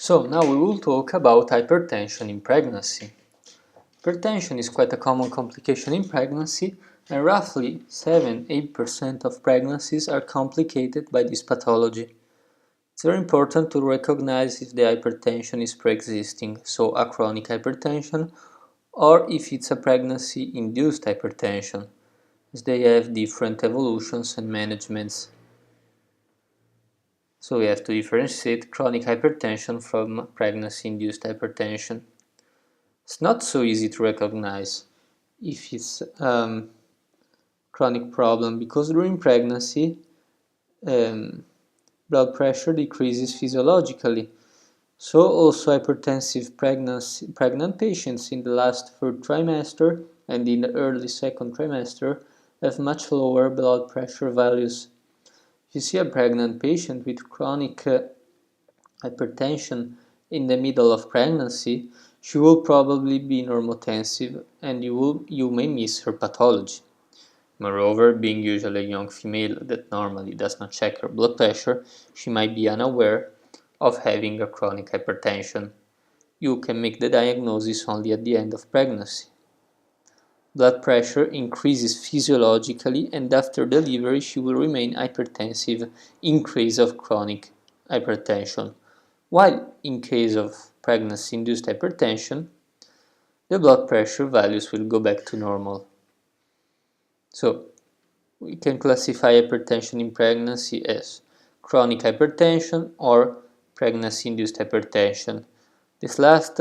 So now we will talk about hypertension in pregnancy. Hypertension is quite a common complication in pregnancy, and roughly 7–8% of pregnancies are complicated by this pathology. It's very important to recognize if the hypertension is pre-existing, so a chronic hypertension, or if it's a pregnancy-induced hypertension, as they have different evolutions and managements. So we have to differentiate chronic hypertension from pregnancy-induced hypertension. It's not so easy to recognize if it's chronic problem because during pregnancy blood pressure decreases physiologically. So also hypertensive pregnant patients in the last third trimester and in the early second trimester have much lower blood pressure values. If you see a pregnant patient with chronic hypertension in the middle of pregnancy, she will probably be normotensive and you may miss her pathology. Moreover, being usually a young female that normally does not check her blood pressure, she might be unaware of having a chronic hypertension. You can make the diagnosis only at the end of pregnancy. Blood pressure increases physiologically and after delivery she will remain hypertensive in case of chronic hypertension, while in case of pregnancy-induced hypertension, the blood pressure values will go back to normal. So, we can classify hypertension in pregnancy as chronic hypertension or pregnancy-induced hypertension. This last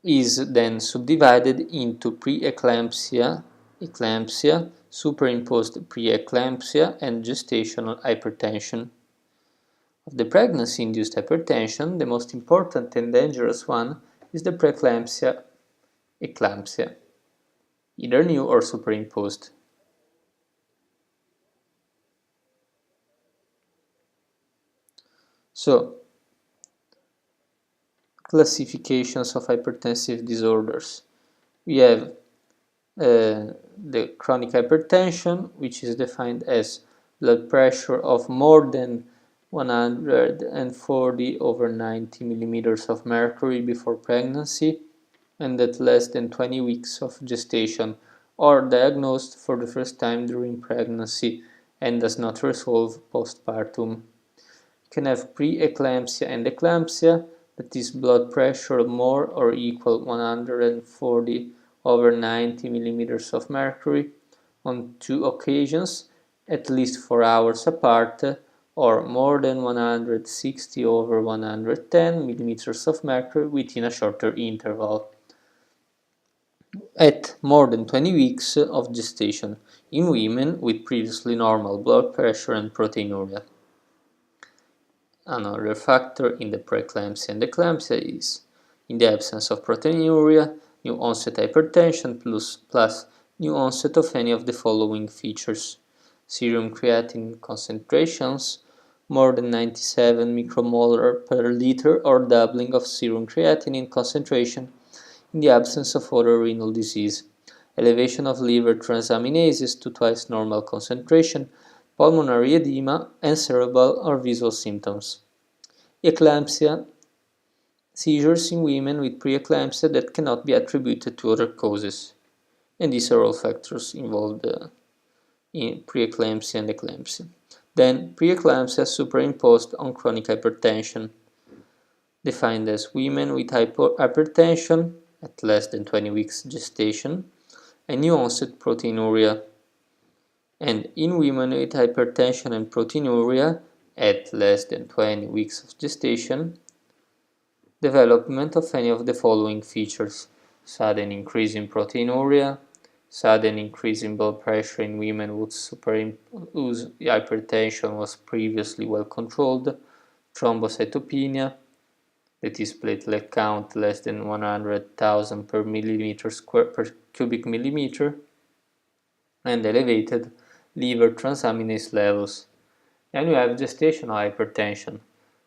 is then subdivided into preeclampsia, eclampsia, superimposed preeclampsia, and gestational hypertension. Of the pregnancy-induced hypertension, the most important and dangerous one is the preeclampsia, eclampsia, either new or superimposed. So, classifications of hypertensive disorders. We have the chronic hypertension, which is defined as blood pressure of more than 140/90 millimeters of mercury before pregnancy and at less than 20 weeks of gestation, or diagnosed for the first time during pregnancy and does not resolve postpartum. You can have preeclampsia and eclampsia, that is blood pressure more or equal 140/90 millimeters of mercury on 2 occasions, at least 4 hours apart, or more than 160/110 millimeters of mercury within a shorter interval, at more than 20 weeks of gestation in women with previously normal blood pressure and proteinuria. Another factor in the preeclampsia and eclampsia is, in the absence of proteinuria, new onset hypertension plus new onset of any of the following features: serum creatinine concentrations more than 97 micromolar per liter or doubling of serum creatinine concentration in the absence of other renal disease, elevation of liver transaminases to twice normal concentration, pulmonary edema, and cerebral or visual symptoms. Eclampsia, seizures in women with preeclampsia that cannot be attributed to other causes. And these are all factors involved in preeclampsia and eclampsia. Then, preeclampsia superimposed on chronic hypertension, defined as women with hypertension at less than 20 weeks gestation and new onset proteinuria, and in women with hypertension and proteinuria at less than 20 weeks of gestation, development of any of the following features: sudden increase in proteinuria, sudden increase in blood pressure in women whose hypertension was previously well controlled, thrombocytopenia, that is platelet count less than 100,000 per millimeter square per cubic millimeter, and elevated liver transaminase levels. And we have gestational hypertension,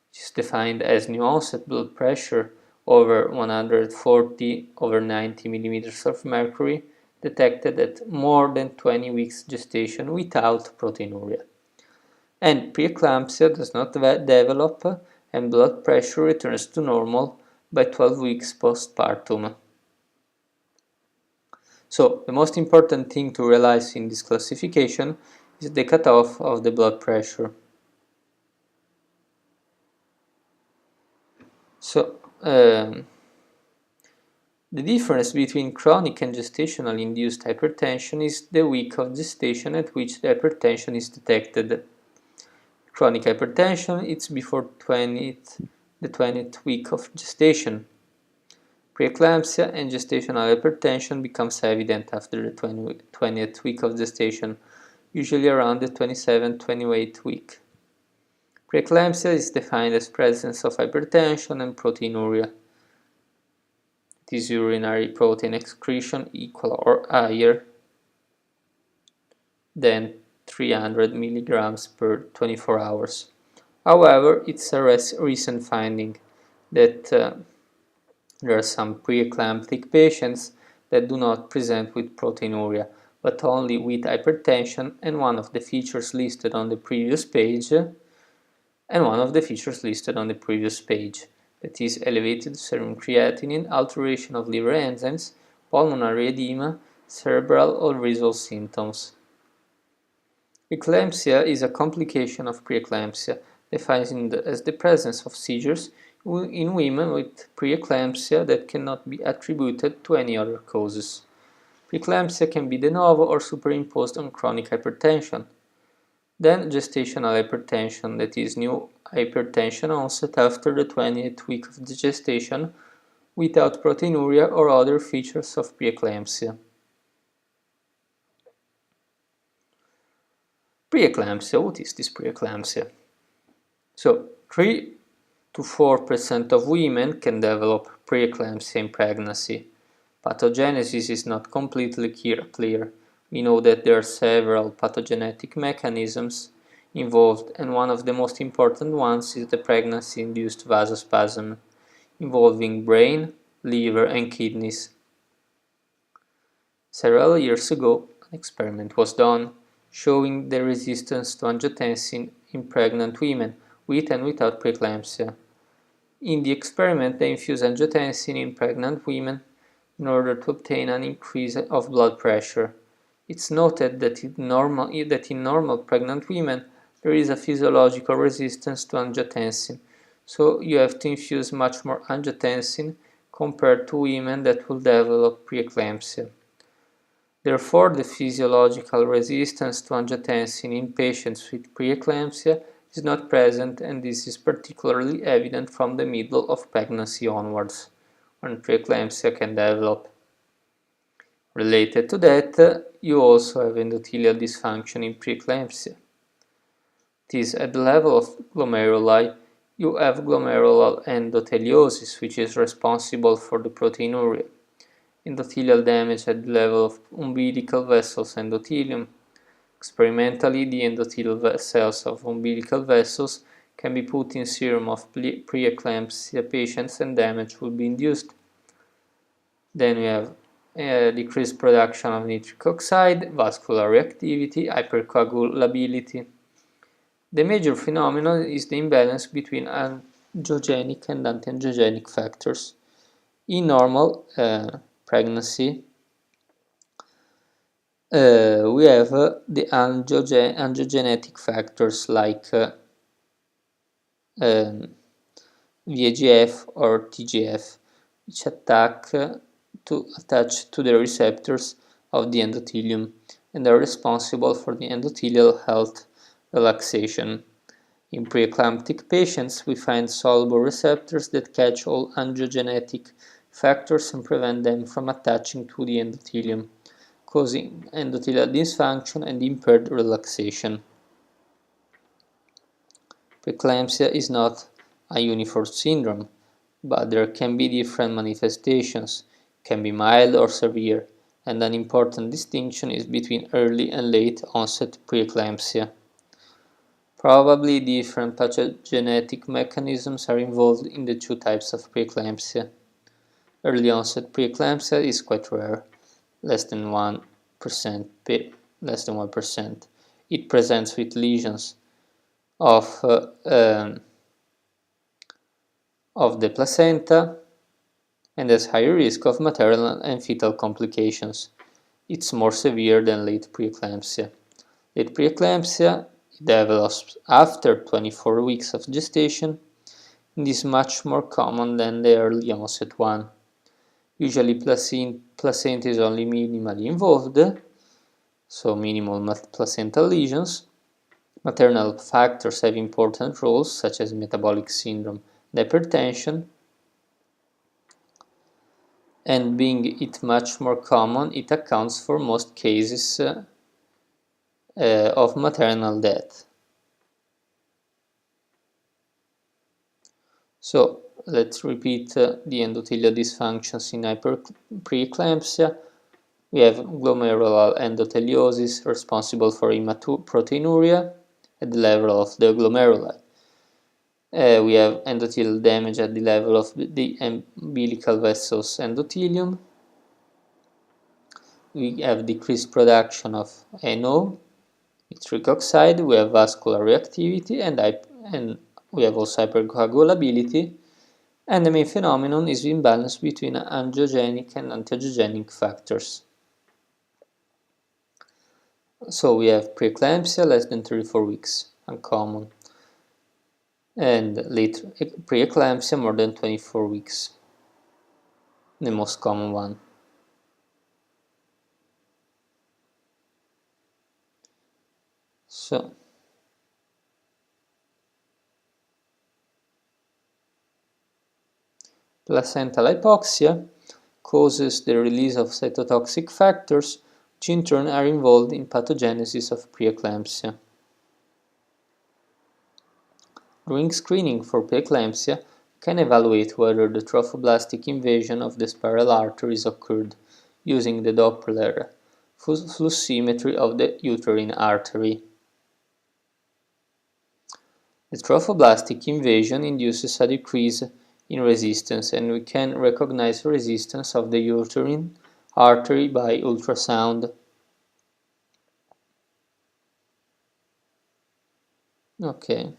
which is defined as new onset blood pressure over 140/90 millimeters of mercury detected at more than 20 weeks gestation without proteinuria. And preeclampsia does not develop and blood pressure returns to normal by 12 weeks postpartum. So, the most important thing to realize in this classification is the cutoff of the blood pressure. So, the difference between chronic and gestational induced hypertension is the week of gestation at which the hypertension is detected. Chronic hypertension is before the 20th week of gestation. Preeclampsia and gestational hypertension becomes evident after the 20th week of gestation, usually around the 27th-28th week. Preeclampsia is defined as presence of hypertension and proteinuria. It is urinary protein excretion equal or higher than 300 milligrams per 24 hours. However, it's a recent finding that there are some preeclamptic patients that do not present with proteinuria, but only with hypertension, and one of the features listed on the previous page, that is elevated serum creatinine, alteration of liver enzymes, pulmonary edema, cerebral or visual symptoms. Eclampsia is a complication of preeclampsia, defined as the presence of seizures in women with preeclampsia that cannot be attributed to any other causes. Preeclampsia can be de novo or superimposed on chronic hypertension. Then gestational hypertension, that is new hypertension onset after the 20th week of the gestation without proteinuria or other features of preeclampsia. Preeclampsia, what is this preeclampsia? So, 3 to 4% of women can develop preeclampsia in pregnancy. Pathogenesis is not completely clear. We know that there are several pathogenetic mechanisms involved, and one of the most important ones is the pregnancy-induced vasospasm, involving brain, liver, and kidneys. Several years ago, an experiment was done showing the resistance to angiotensin in pregnant women with and without preeclampsia. In the experiment, they infused angiotensin in pregnant women in order to obtain an increase of blood pressure. It's noted that in normal pregnant women there is a physiological resistance to angiotensin, so you have to infuse much more angiotensin compared to women that will develop preeclampsia. Therefore, the physiological resistance to angiotensin in patients with preeclampsia is not present, and this is particularly evident from the middle of pregnancy onwards, when preeclampsia can develop. Related to that, you also have endothelial dysfunction in preeclampsia. It is at the level of glomeruli, you have glomerular endotheliosis, which is responsible for the proteinuria. Endothelial damage at the level of umbilical vessels endothelium. Experimentally, the endothelial cells of umbilical vessels can be put in serum of preeclampsia patients and damage will be induced. Then we have decreased production of nitric oxide, vascular reactivity, hypercoagulability. The major phenomenon is the imbalance between angiogenic and anti-angiogenic factors. In normal pregnancy, we have the angiogenetic factors like VEGF or TGF, which attach to the receptors of the endothelium and are responsible for the endothelial health relaxation. In preeclamptic patients, we find soluble receptors that catch all angiogenetic factors and prevent them from attaching to the endothelium, causing endothelial dysfunction and impaired relaxation. Preeclampsia is not a uniform syndrome, but there can be different manifestations, can be mild or severe, and an important distinction is between early and late onset preeclampsia. Probably different pathogenetic mechanisms are involved in the two types of preeclampsia. Early onset preeclampsia is quite rare, less than 1%. It presents with lesions of of the placenta and has higher risk of maternal and fetal complications. It's more severe than late preeclampsia. Late preeclampsia develops after 24 weeks of gestation and is much more common than the early onset one. Usually placenta is only minimally involved, so minimal placental lesions. Maternal factors have important roles such as metabolic syndrome and hypertension, and being it much more common, it accounts for most cases of maternal death. So let's repeat the endothelial dysfunctions in hyperpreeclampsia. We have glomerular endotheliosis responsible for proteinuria at the level of the glomeruli. We have endothelial damage at the level of the umbilical vessels endothelium. We have decreased production of NO, nitric oxide. We have vascular reactivity, and we have also hypercoagulability. And the main phenomenon is imbalance between angiogenic and antiangiogenic factors. So we have preeclampsia less than 34 weeks, uncommon, and late preeclampsia more than 24 weeks, the most common one. So placental hypoxia causes the release of cytotoxic factors, which in turn are involved in pathogenesis of preeclampsia. During screening for preeclampsia, you can evaluate whether the trophoblastic invasion of the spiral arteries occurred using the Doppler fluximetry of the uterine artery. The trophoblastic invasion induces a decrease in resistance, and we can recognize resistance of the uterine artery by ultrasound. Okay.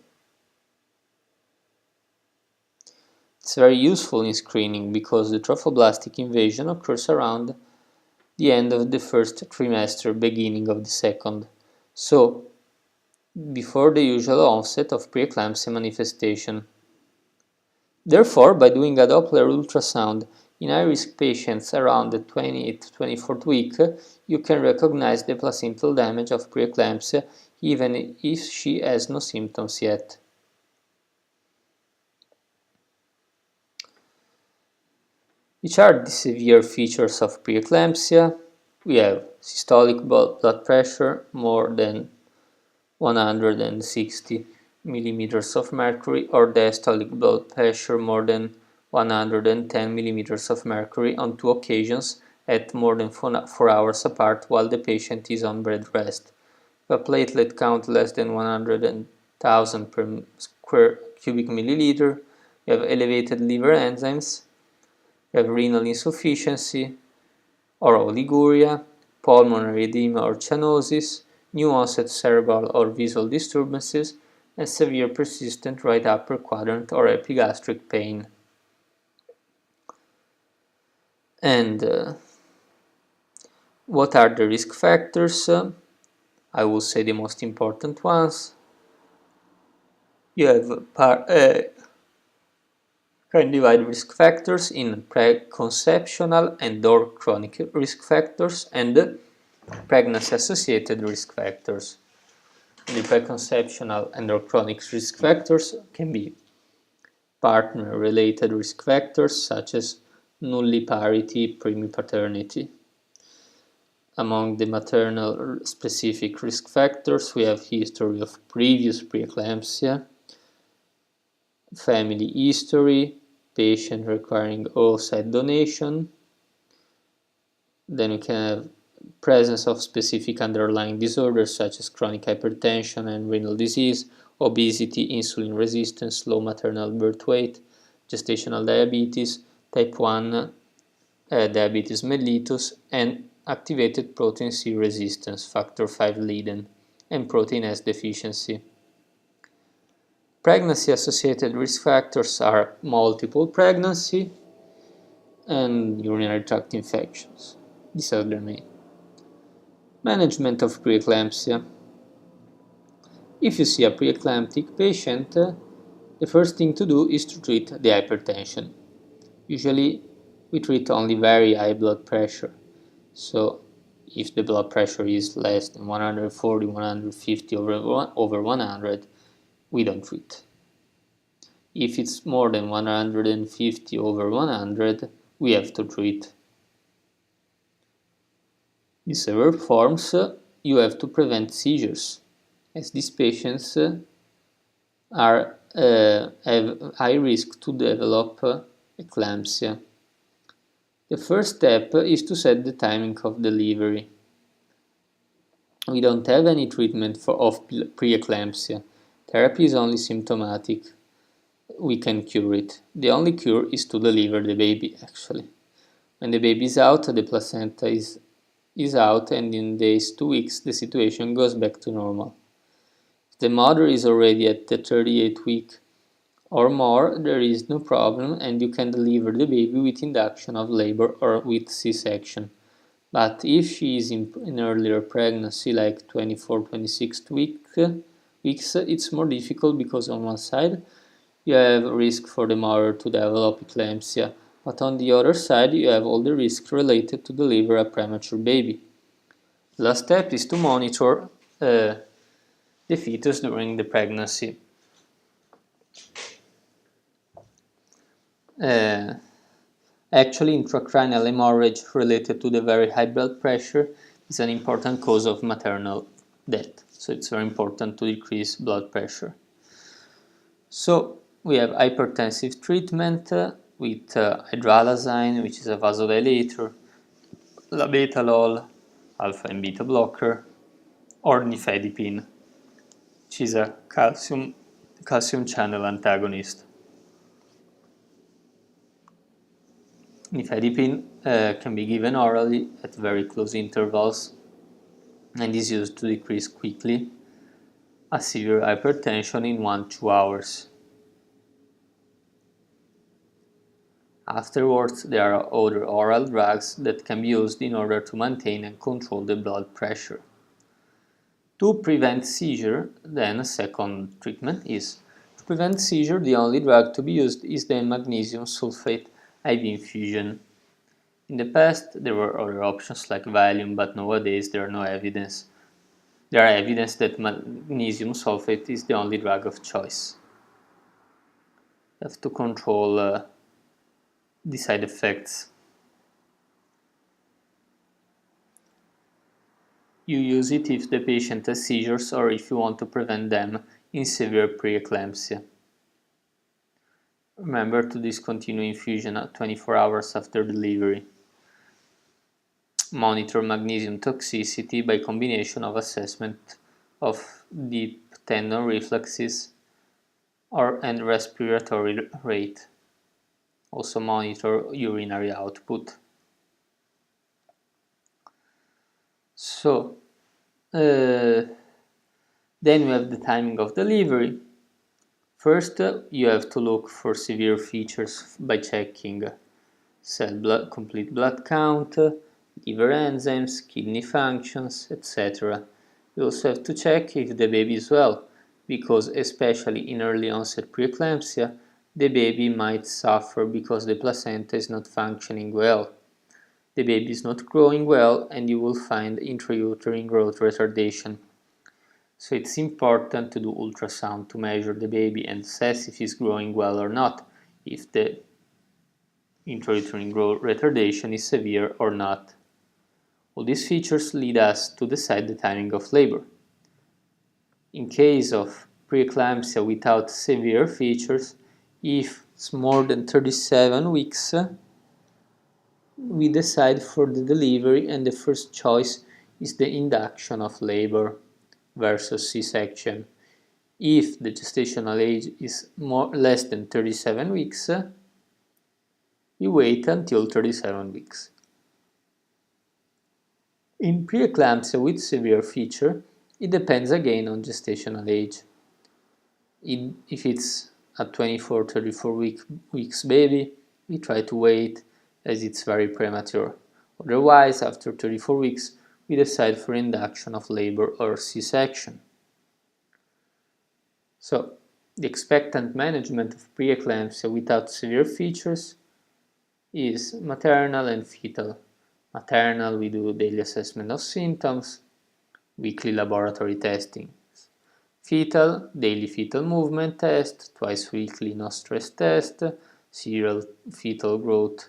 It's very useful in screening because the trophoblastic invasion occurs around the end of the first trimester, beginning of the second. So, before the usual onset of preeclampsia manifestation. Therefore, by doing a Doppler ultrasound in high-risk patients around the 28th to 24th week, you can recognize the placental damage of preeclampsia even if she has no symptoms yet. Which are the severe features of preeclampsia? We have systolic blood pressure more than 160 millimeters of mercury, or diastolic blood pressure more than 110 millimeters of mercury on 2 occasions at more than 4 hours apart while the patient is on bed rest. A platelet count less than 100,000 per square cubic milliliter. We have elevated liver enzymes. We have renal insufficiency or oliguria, pulmonary edema or cyanosis, new onset cerebral or visual disturbances, and severe persistent right upper quadrant or epigastric pain. And what are the risk factors? I will say the most important ones. You have can divide risk factors in preconceptional and/or chronic risk factors and pregnancy-associated risk factors. The preconceptional and/or chronic risk factors can be partner-related risk factors such as nulliparity, primipaternity. Among the maternal specific risk factors, we have history of previous preeclampsia, family history, patient requiring oocyte donation. Then we can have presence of specific underlying disorders such as chronic hypertension and renal disease, obesity, insulin resistance, low maternal birth weight, gestational diabetes, type 1 diabetes mellitus, and activated protein C resistance, factor V Leiden, and protein S deficiency. Pregnancy-associated risk factors are multiple pregnancy and urinary tract infections. These are the main. Management of preeclampsia. If you see a preeclamptic patient, the first thing to do is to treat the hypertension. Usually, we treat only very high blood pressure. So, if the blood pressure is less than 140, 150 over 100, we don't treat. If it's more than 150 over 100, we have to treat. In severe forms, you have to prevent seizures, as these patients have high risk to develop eclampsia. The first step is to set the timing of delivery. We don't have any treatment of preeclampsia. Therapy is only symptomatic. We can cure it. The only cure is to deliver the baby, actually. When the baby is out, the placenta is out, and in days, 2 weeks, the situation goes back to normal. If the mother is already at the 38th week or more, there is no problem, and you can deliver the baby with induction of labor or with C-section. But if she is in earlier pregnancy, like 24, 26th weeks, it's more difficult because on one side you have risk for the mother to develop eclampsia, but on the other side you have all the risks related to deliver a premature baby. The last step is to monitor the fetus during the pregnancy. Actually, intracranial hemorrhage related to the very high blood pressure is an important cause of maternal death, so it's very important to decrease blood pressure. So we have hypertensive treatment with hydralazine, which is a vasodilator, labetalol, alpha and beta blocker, or nifedipine, which is a calcium channel antagonist. Nifedipine can be given orally at very close intervals and is used to decrease quickly a severe hypertension in 1-2 hours. Afterwards, there are other oral drugs that can be used in order to maintain and control the blood pressure. To prevent seizure, then a second treatment is to prevent seizure. The only drug to be used is the magnesium sulfate IV infusion. In the past, there were other options like Valium, but nowadays there are no evidence. There are evidence that magnesium sulfate is the only drug of choice. You have to control the side effects. You use it if the patient has seizures or if you want to prevent them in severe preeclampsia. Remember to discontinue infusion at 24 hours after delivery. Monitor magnesium toxicity by combination of assessment of deep tendon reflexes and respiratory rate. Also monitor urinary output. So, then we have the timing of delivery. First, you have to look for severe features by checking complete blood count, liver enzymes, kidney functions, etc. You also have to check if the baby is well, because especially in early onset preeclampsia, the baby might suffer because the placenta is not functioning well. The baby is not growing well, and you will find intrauterine growth retardation. So it's important to do ultrasound to measure the baby and assess if he's growing well or not, if the intrauterine growth retardation is severe or not. All these features lead us to decide the timing of labor. In case of preeclampsia without severe features, if it's more than 37 weeks, we decide for the delivery, and the first choice is the induction of labor versus C-section. If the gestational age is less than 37 weeks, we wait until 37 weeks. In preeclampsia with severe feature, it depends again on gestational age. If it's a 24-34 weeks baby, we try to wait as it's very premature. Otherwise, after 34 weeks, we decide for induction of labor or C-section. So, the expectant management of preeclampsia without severe features is maternal and fetal. Maternal, we do daily assessment of symptoms, weekly laboratory testing. Fetal, daily fetal movement test, twice weekly no stress test, serial fetal growth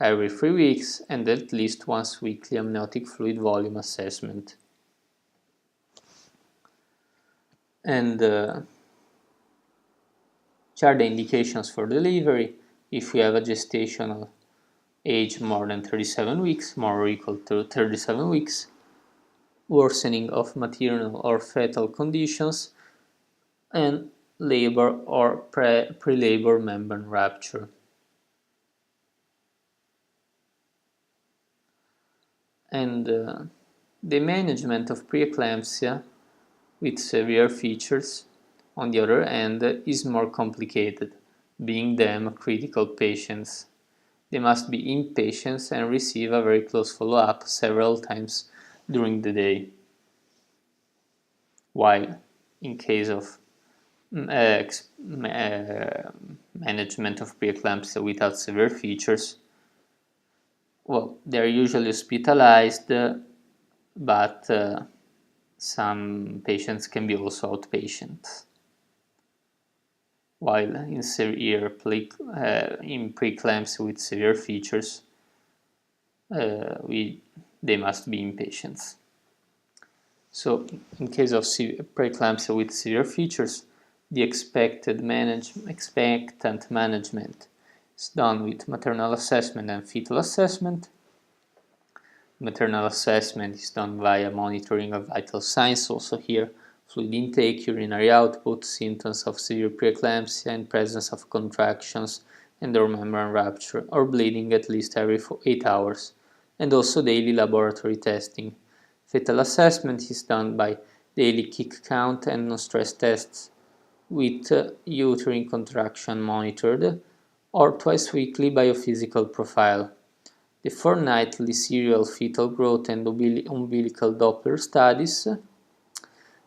every 3 weeks, and at least once weekly amniotic fluid volume assessment. And which are the indications for delivery? If we have a gestational age more than 37 weeks, more or equal to 37 weeks, worsening of maternal or fetal conditions, and labor or pre-labor membrane rupture. And the management of preeclampsia with severe features, on the other hand, is more complicated, being them critical patients. They must be inpatients and receive a very close follow-up several times during the day. While in case of management of preeclampsia without severe features, well, they're usually hospitalized, but some patients can be also outpatients. While in preeclampsia with severe features, they must be inpatients. So, in case of preeclampsia with severe features, the expectant management is done with maternal assessment and fetal assessment. Maternal assessment is done via monitoring of vital signs, also here fluid intake, urinary output, symptoms of severe preeclampsia, and presence of contractions and or membrane rupture or bleeding at least every 8 hours, and also daily laboratory testing. Fetal assessment is done by daily kick count and no-stress tests with uterine contraction monitored, or twice weekly biophysical profile. The fortnightly serial fetal growth and umbilical Doppler studies.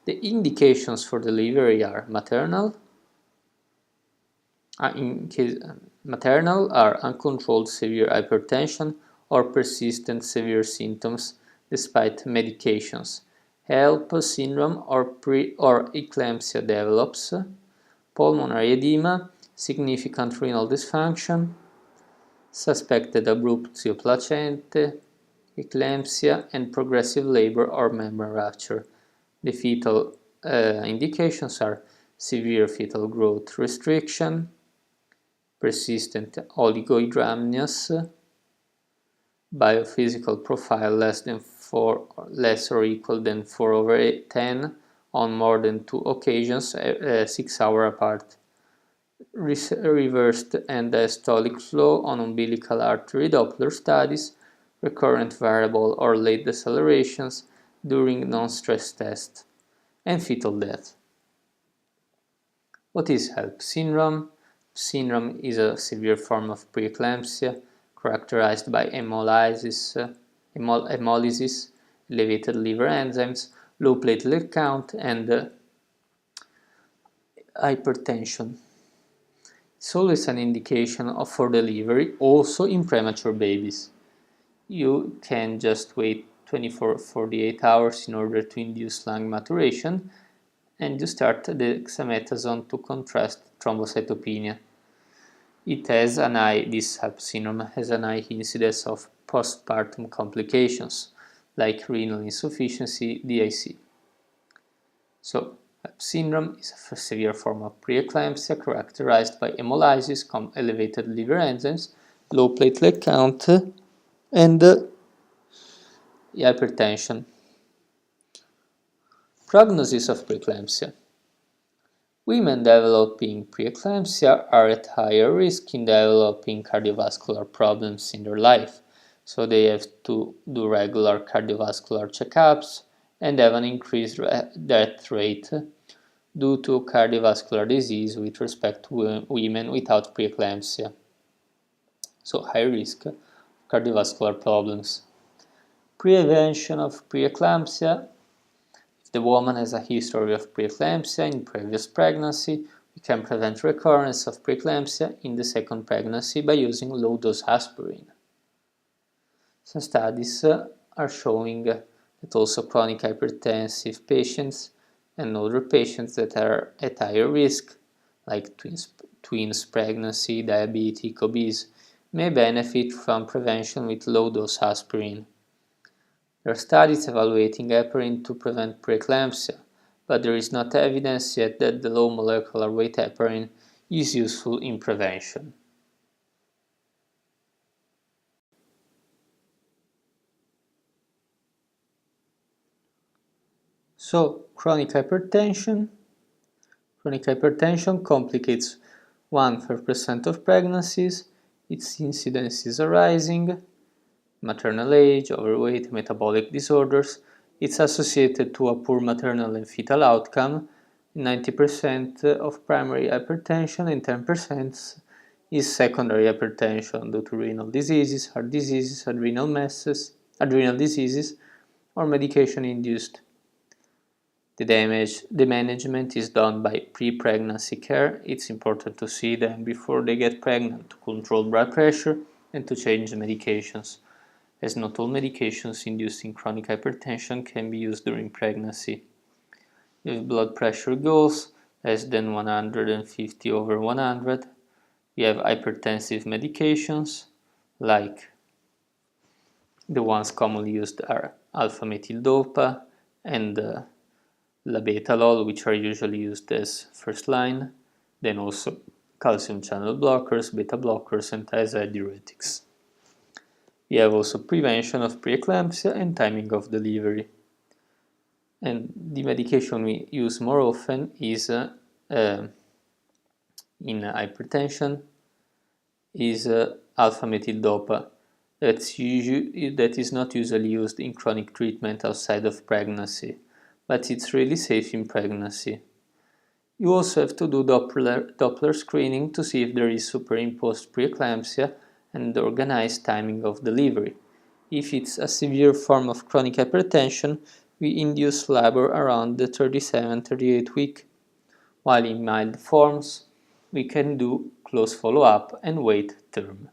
The indications for delivery are maternal. Maternal are uncontrolled severe hypertension or persistent severe symptoms despite medications. HELP syndrome or eclampsia develops. Pulmonary edema, significant renal dysfunction, suspected abruptio placentae, eclampsia, and progressive labor or membrane rupture. The fetal indications are severe fetal growth restriction, persistent oligohydramnios, biophysical profile less or equal than 4/10 on more than 2 occasions 6 hours apart. Reversed and diastolic flow on umbilical artery Doppler studies, recurrent variable or late decelerations during non-stress test, and fetal death. What is HELP syndrome? Syndrome is a severe form of preeclampsia characterized by hemolysis, elevated liver enzymes, low platelet count, and hypertension. It's always an indication for delivery, also in premature babies. You can just wait 24-48 hours in order to induce lung maturation, and you start the dexamethasone to contrast thrombocytopenia. This HELP syndrome has an high incidence of postpartum complications, like renal insufficiency, DIC. So, HELP syndrome is a severe form of preeclampsia characterized by hemolysis, elevated liver enzymes, low platelet count, and hypertension. Prognosis of preeclampsia. Women developing preeclampsia are at higher risk in developing cardiovascular problems in their life, so they have to do regular cardiovascular checkups and have an increased death rate due to cardiovascular disease with respect to women without preeclampsia, so high risk of cardiovascular problems. Prevention of preeclampsia. If the woman has a history of preeclampsia in previous pregnancy, we can prevent recurrence of preeclampsia in the second pregnancy by using low-dose aspirin. Some studies are showing that also chronic hypertensive patients and older patients that are at higher risk, like twins pregnancy, diabetic, obese, may benefit from prevention with low-dose aspirin. There are studies evaluating heparin to prevent preeclampsia, but there is not evidence yet that the low molecular weight heparin is useful in prevention. So, chronic hypertension complicates 1/3% of pregnancies, its incidence is rising, maternal age, overweight, metabolic disorders. It's associated to a poor maternal and fetal outcome. 90% of primary hypertension and 10% is secondary hypertension due to renal diseases, heart diseases, adrenal diseases, or medication-induced. The management is done by pre-pregnancy care. It's important to see them before they get pregnant to control blood pressure and to change the medications, as not all medications inducing chronic hypertension can be used during pregnancy. If blood pressure goes less than 150/100, we have hypertensive medications, like the ones commonly used are alpha-methyl-dopa and labetalol, which are usually used as first line, then also calcium channel blockers, beta blockers, and thiazide diuretics. We have also prevention of preeclampsia and timing of delivery. And the medication we use more often is in hypertension is alpha-methyl-dopa. That is not usually used in chronic treatment outside of pregnancy, but it's really safe in pregnancy. You also have to do Doppler screening to see if there is superimposed preeclampsia and organized timing of delivery. If it's a severe form of chronic hypertension, we induce labor around the 37-38 week, while in mild forms, we can do close follow-up and wait term.